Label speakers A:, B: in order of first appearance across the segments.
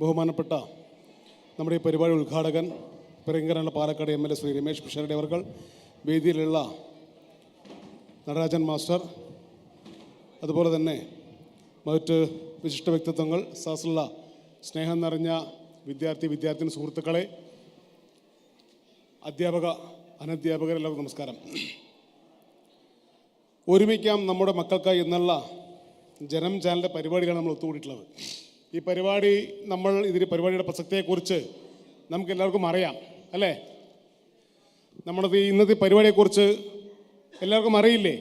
A: ബഹുമാനപ്പെട്ട നമ്മുടെ ഈ പരിപാടി ഉദ്ഘാടകൻ പെരിങ്ങര പാലക്കാട് MLA ശ്രീ രമേശ് പിഷാരടി അവർകൾ, വേദിയിലുള്ള നടരാജൻ മാസ്റ്റർ, അതുപോലെ തന്നെ മറ്റ് വിശിഷ്ട വ്യക്തിത്വങ്ങൾ, സദസ്സിലുള്ള സ്നേഹം നിറഞ്ഞ വിദ്യാർത്ഥിനി സുഹൃത്തുക്കളെ, അധ്യാപക അനധ്യാപകരെല്ലാവർക്കും നമസ്കാരം. ഒരുമിക്കാം നമ്മുടെ മക്കൾക്കായി എന്നുള്ള ജനം ചാനലിൻ്റെ പരിപാടിയിലാണ് നമ്മൾ ഒത്തുകൂടിയിട്ടുള്ളത്. ഈ പരിപാടി പരിപാടിയുടെ പ്രസക്തിയെക്കുറിച്ച് നമുക്ക് എല്ലാവർക്കും അറിയാം അല്ലേ? നമ്മുടെ ഇന്നത്തെ പരിപാടിയെക്കുറിച്ച് എല്ലാവർക്കും അറിയില്ലേ?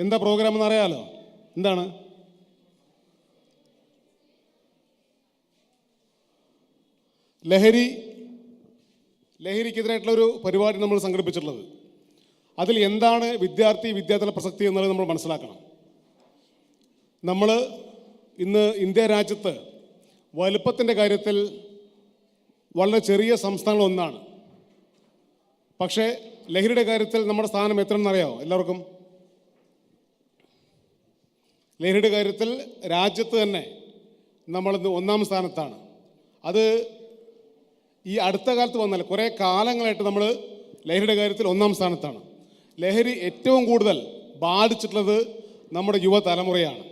A: എന്താ പ്രോഗ്രാം എന്ന് അറിയാമല്ലോ. എന്താണ്? ലഹരിക്കെതിരായിട്ടുള്ള ഒരു പരിപാടി നമ്മൾ സംഘടിപ്പിച്ചിട്ടുള്ളത്. അതിൽ എന്താണ് വിദ്യാർത്ഥികളുടെ പ്രസക്തി എന്നുള്ളത് നമ്മൾ മനസ്സിലാക്കണം. നമ്മൾ ഇന്ന് ഇന്ത്യ രാജ്യത്ത് വലുപ്പത്തിൻ്റെ കാര്യത്തിൽ വളരെ ചെറിയ സംസ്ഥാനങ്ങളൊന്നാണ്. പക്ഷേ ലഹരിയുടെ കാര്യത്തിൽ നമ്മുടെ സ്ഥാനം എത്രയെന്നറിയാമോ എല്ലാവർക്കും? ലഹരിയുടെ കാര്യത്തിൽ രാജ്യത്ത് തന്നെ നമ്മളിന്ന് 1-ാം സ്ഥാനത്താണ്. അത് ഈ അടുത്ത കാലത്ത് വന്നാൽ കുറേ കാലങ്ങളായിട്ട് നമ്മൾ ലഹരിയുടെ കാര്യത്തിൽ 1-ാം സ്ഥാനത്താണ്. ലഹരി ഏറ്റവും കൂടുതൽ ബാധിച്ചിട്ടുള്ളത് നമ്മുടെ യുവതലമുറയാണ്.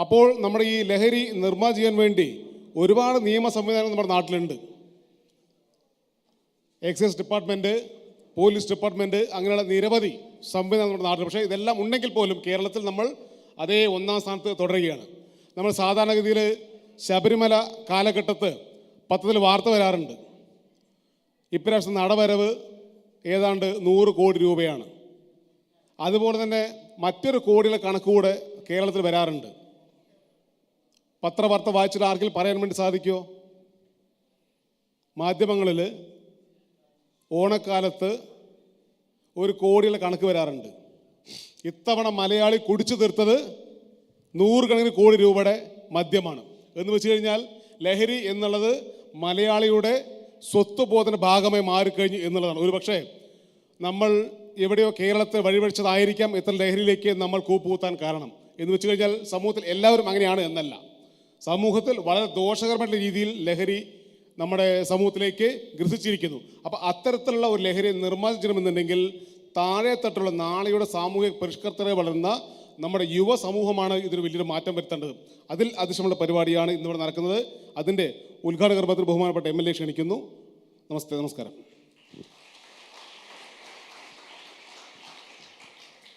A: അപ്പോൾ നമ്മുടെ ഈ ലഹരി നിർമ്മാർജ്ജനം ചെയ്യാൻ വേണ്ടി ഒരുപാട് നിയമ സംവിധാനങ്ങൾ നമ്മുടെ നാട്ടിലുണ്ട്. എക്സൈസ് ഡിപ്പാർട്ട്മെൻറ്റ്, പോലീസ് ഡിപ്പാർട്ട്മെൻറ്റ്, അങ്ങനെയുള്ള നിരവധി സംവിധാനം നമ്മുടെ നാട്ടിൽ. പക്ഷേ ഇതെല്ലാം ഉണ്ടെങ്കിൽ പോലും കേരളത്തിൽ നമ്മൾ അതേ 1-ാം സ്ഥാനത്ത് തുടരുകയാണ്. നമ്മൾ സാധാരണഗതിയിൽ ശബരിമല കാലഘട്ടത്ത് പത്രത്തിൽ വാർത്ത വരാറുണ്ട്. ഇപ്രാവശ്യം നടവരവ് ഏതാണ്ട് 100 കോടി രൂപയാണ്. അതുപോലെ തന്നെ മറ്റൊരു കോടിയുടെ കണക്കുകൂടെ കേരളത്തിൽ വരാറുണ്ട്. പത്രവാർത്ത വായിച്ചിട്ട് ആർക്കെങ്കിലും പറയാൻ വേണ്ടി സാധിക്കുമോ? മാധ്യമങ്ങളിൽ ഓണക്കാലത്ത് 1 കോടിയുടെ കണക്ക് വരാറുണ്ട്. ഇത്തവണ മലയാളി കുടിച്ചു തീർത്തത് 100 കണക്കിന് കോടി രൂപയുടെ മദ്യമാണ്. എന്ന് വെച്ച് കഴിഞ്ഞാൽ ലഹരി എന്നുള്ളത് മലയാളിയുടെ സ്വത്വബോധന ഭാഗമായി മാറിക്കഴിഞ്ഞു എന്നുള്ളതാണ്. ഒരു പക്ഷേ നമ്മൾ എവിടെയോ കേരളത്തെ വഴിവഴിച്ചതായിരിക്കാം ഇത്ര ലഹരിയിലേക്ക് നമ്മൾ കൂപ്പുകുത്താൻ കാരണം. എന്ന് വെച്ച് കഴിഞ്ഞാൽ സമൂഹത്തിൽ എല്ലാവരും അങ്ങനെയാണ് എന്നല്ല. സമൂഹത്തിൽ വളരെ ദോഷകരമായിട്ടുള്ള രീതിയിൽ ലഹരി നമ്മുടെ സമൂഹത്തിലേക്ക് ഗ്രസിച്ചിരിക്കുന്നു. അപ്പോൾ അത്തരത്തിലുള്ള ഒരു ലഹരി നിർമ്മാർജ്ജനമെന്നുണ്ടെങ്കിൽ താഴെത്തട്ടുള്ള നാളെയുടെ സാമൂഹിക പരിഷ്കർത്തരെ വളർന്ന നമ്മുടെ യുവ സമൂഹമാണ് ഇതിന് വലിയൊരു മാറ്റം വരുത്തേണ്ടത്. അതിൽ അതിശയമുള്ള പരിപാടിയാണ് ഇന്നിവിടെ നടക്കുന്നത്. അതിൻ്റെ ഉദ്ഘാടക കർമ്മത്തിൽ ബഹുമാനപ്പെട്ട MLA ക്ഷണിക്കുന്നു. നമസ്കാരം.